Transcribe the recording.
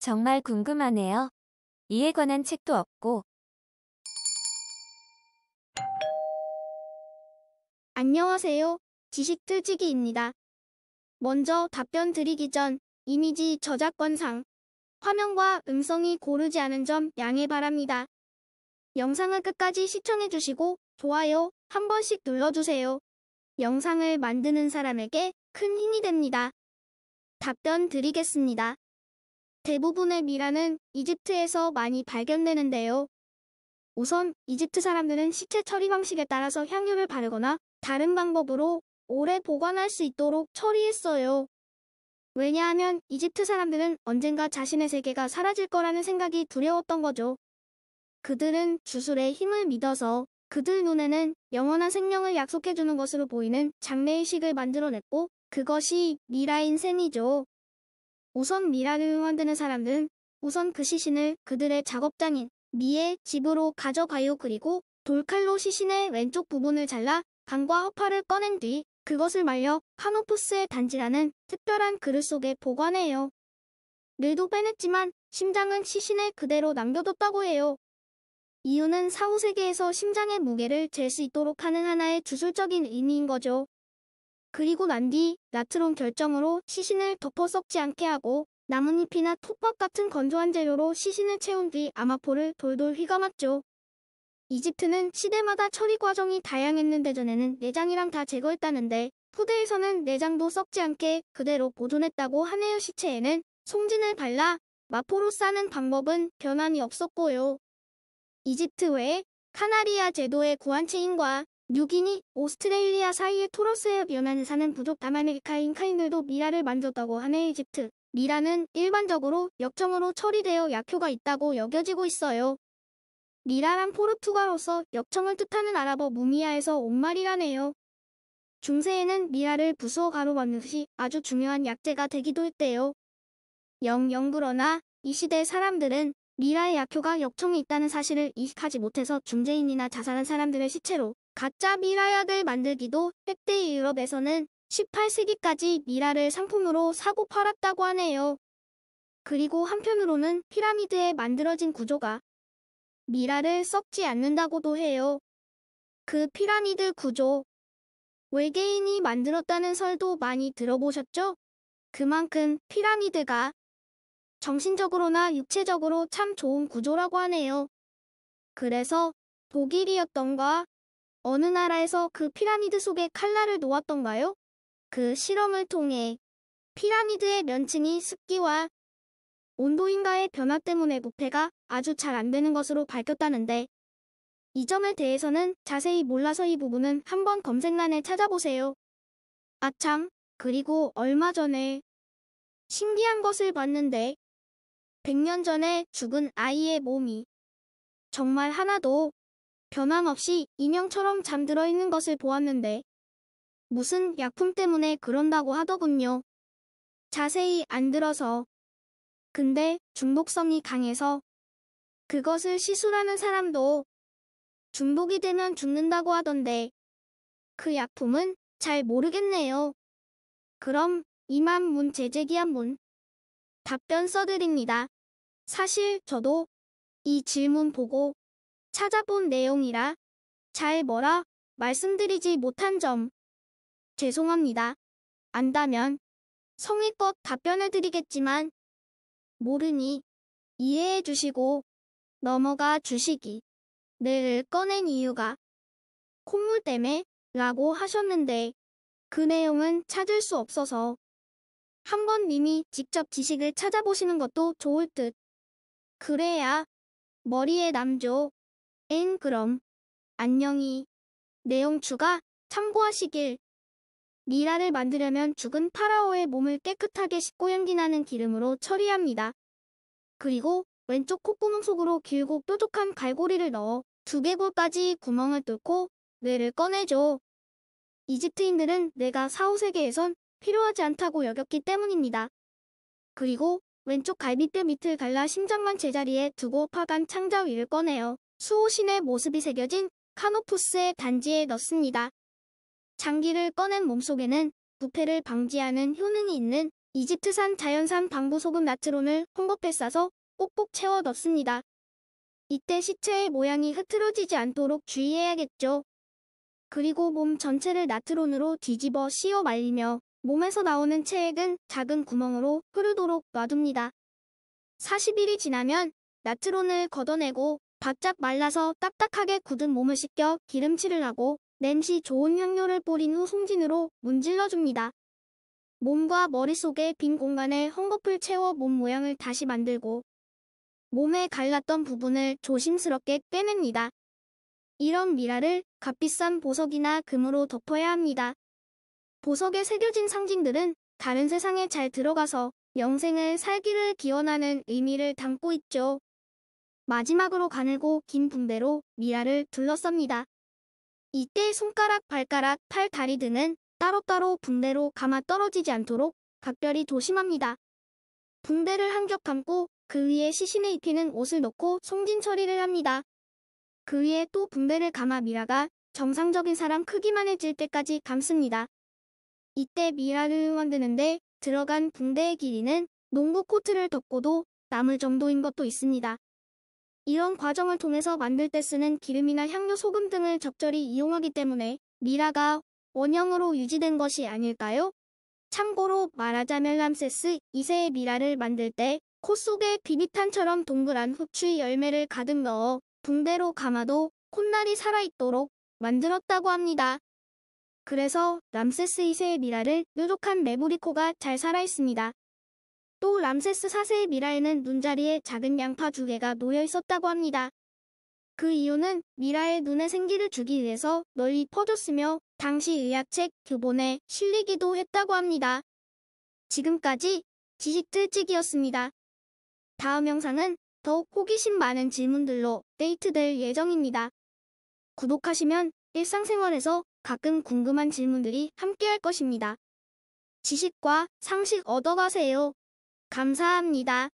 정말 궁금하네요. 이에 관한 책도 없고. 안녕하세요. 지식틀치기입니다. 먼저 답변 드리기 전 이미지 저작권상 화면과 음성이 고르지 않은 점 양해 바랍니다. 영상을 끝까지 시청해주시고 좋아요 한 번씩 눌러주세요. 영상을 만드는 사람에게 큰 힘이 됩니다. 답변 드리겠습니다. 대부분의 미라는 이집트에서 많이 발견되는데요. 우선 이집트 사람들은 시체 처리 방식에 따라서 향유를 바르거나 다른 방법으로 오래 보관할 수 있도록 처리했어요. 왜냐하면 이집트 사람들은 언젠가 자신의 세계가 사라질 거라는 생각이 두려웠던 거죠. 그들은 주술의 힘을 믿어서 그들 눈에는 영원한 생명을 약속해주는 것으로 보이는 장례의식을 만들어냈고 그것이 미라인 셈이죠. 우선 미라를 만드는 사람들은 우선 그 시신을 그들의 작업장인 미의 집으로 가져가요. 그리고 돌칼로 시신의 왼쪽 부분을 잘라 간과 허파를 꺼낸 뒤 그것을 말려 카노푸스의 단지라는 특별한 그릇 속에 보관해요. 뇌도 빼냈지만 심장은 시신에 그대로 남겨뒀다고 해요. 이유는 사후세계에서 심장의 무게를 잴 수 있도록 하는 하나의 주술적인 의미인 거죠. 그리고 난 뒤 나트론 결정으로 시신을 덮어 썩지 않게 하고 나뭇잎이나 톱밥 같은 건조한 재료로 시신을 채운 뒤 아마포를 돌돌 휘감았죠. 이집트는 시대마다 처리 과정이 다양했는데 전에는 내장이랑 다 제거했다는데 후대에서는 내장도 썩지 않게 그대로 보존했다고 하네요. 시체에는 송진을 발라 마포로 싸는 방법은 변함이 없었고요. 이집트 외에 카나리아 제도의 구안체인과 뉴기니, 오스트레일리아 사이의 토러스해 연안에 사는 부족 남아메리카 인카인들도 미라를 만졌다고 하네요. 이집트 미라는 일반적으로 역청으로 처리되어 약효가 있다고 여겨지고 있어요. 미라란 포르투갈어서 역청을 뜻하는 아랍어 무미야에서 온 말이라네요. 중세에는 미라를 부수어 가루 만드는 것이 아주 중요한 약재가 되기도 했대요. 그러나 이 시대 사람들은 미라의 약효가 역청에 있다는 사실을 인식하지 못해서 중재인이나 자살한 사람들의 시체로 가짜 미라약을 만들기도 했대. 유럽에서는 18세기까지 미라를 상품으로 사고 팔았다고 하네요. 그리고 한편으로는 피라미드에 만들어진 구조가 미라를 썩지 않는다고도 해요. 그 피라미드 구조, 외계인이 만들었다는 설도 많이 들어보셨죠? 그만큼 피라미드가 정신적으로나 육체적으로 참 좋은 구조라고 하네요. 그래서 독일이었던가 어느 나라에서 그 피라미드 속에 칼날을 놓았던가요? 그 실험을 통해 피라미드의 면층이 습기와 온도인가의 변화 때문에 부패가 아주 잘 안 되는 것으로 밝혔다는데 이 점에 대해서는 자세히 몰라서 이 부분은 한번 검색란에 찾아보세요. 아참, 그리고 얼마 전에 신기한 것을 봤는데 100년 전에 죽은 아이의 몸이 정말 하나도 변함없이 인형처럼 잠들어 있는 것을 보았는데 무슨 약품 때문에 그런다고 하더군요. 자세히 안 들어서. 근데 중독성이 강해서 그것을 시술하는 사람도 중독이 되면 죽는다고 하던데 그 약품은 잘 모르겠네요. 그럼 이만 문 재제기한 문 답변 써드립니다. 사실 저도 이 질문 보고 찾아본 내용이라 잘 뭐라 말씀드리지 못한 점 죄송합니다. 안다면 성의껏 답변해드리겠지만 모르니 이해해 주시고 넘어가 주시기. 를 꺼낸 이유가 콧물 때문에 라고 하셨는데 그 내용은 찾을 수 없어서 한번 님이 직접 지식을 찾아보시는 것도 좋을 듯. 그래야 머리에 남죠. 그럼 안녕히. 내용 추가 참고하시길. 미라를 만들려면 죽은 파라오의 몸을 깨끗하게 씻고 연기나는 기름으로 처리합니다. 그리고 왼쪽 콧구멍 속으로 길고 뾰족한 갈고리를 넣어 두개골까지 구멍을 뚫고 뇌를 꺼내죠. 이집트인들은 뇌가 사후세계에선 필요하지 않다고 여겼기 때문입니다. 그리고 왼쪽 갈비뼈 밑을 갈라 심장만 제자리에 두고 파간 창자 위를 꺼내어 수호신의 모습이 새겨진 카노푸스의 단지에 넣습니다. 장기를 꺼낸 몸속에는 부패를 방지하는 효능이 있는 이집트산 자연산 방부소금 나트론을 헝겊에 싸서 꼭꼭 채워 넣습니다. 이때 시체의 모양이 흐트러지지 않도록 주의해야겠죠. 그리고 몸 전체를 나트론으로 뒤집어 씌워 말리며 몸에서 나오는 체액은 작은 구멍으로 흐르도록 놔둡니다. 40일이 지나면 나트론을 걷어내고 바짝 말라서 딱딱하게 굳은 몸을 씻겨 기름칠을 하고 냄새 좋은 향료를 뿌린 후 송진으로 문질러줍니다. 몸과 머릿속의 빈 공간에 헝겊을 채워 몸 모양을 다시 만들고 몸에 갈랐던 부분을 조심스럽게 빼냅니다. 이런 미라를 값비싼 보석이나 금으로 덮어야 합니다. 보석에 새겨진 상징들은 다른 세상에 잘 들어가서 영생을 살기를 기원하는 의미를 담고 있죠. 마지막으로 가늘고 긴 붕대로 미라를 둘러쌉니다. 이때 손가락, 발가락, 팔, 다리 등은 따로따로 붕대로 감아 떨어지지 않도록 각별히 조심합니다. 붕대를 한 겹 감고 그 위에 시신에 입히는 옷을 넣고 송진 처리를 합니다. 그 위에 또 붕대를 감아 미라가 정상적인 사람 크기만 해질 때까지 감습니다. 이때 미라를 만드는데 들어간 붕대의 길이는 농구 코트를 덮고도 남을 정도인 것도 있습니다. 이런 과정을 통해서 만들 때 쓰는 기름이나 향료, 소금 등을 적절히 이용하기 때문에 미라가 원형으로 유지된 것이 아닐까요? 참고로 말하자면 람세스 2세의 미라를 만들 때 코 속에 비비탄처럼 동그란 흡추 열매를 가득 넣어 붕대로 감아도 콧날이 살아있도록 만들었다고 합니다. 그래서 람세스 2세의 미라를 뾰족한 메모리 코가 잘 살아있습니다. 또 람세스 4세의 미라에는 눈자리에 작은 양파 2개가 놓여 있었다고 합니다. 그 이유는 미라의 눈에 생기를 주기 위해서 널리 퍼졌으며 당시 의학책 교본에 실리기도 했다고 합니다. 지금까지 지식들찍이었습니다. 다음 영상은 더욱 호기심 많은 질문들로 업데이트될 예정입니다. 구독하시면 일상생활에서 가끔 궁금한 질문들이 함께할 것입니다. 지식과 상식 얻어가세요. 감사합니다.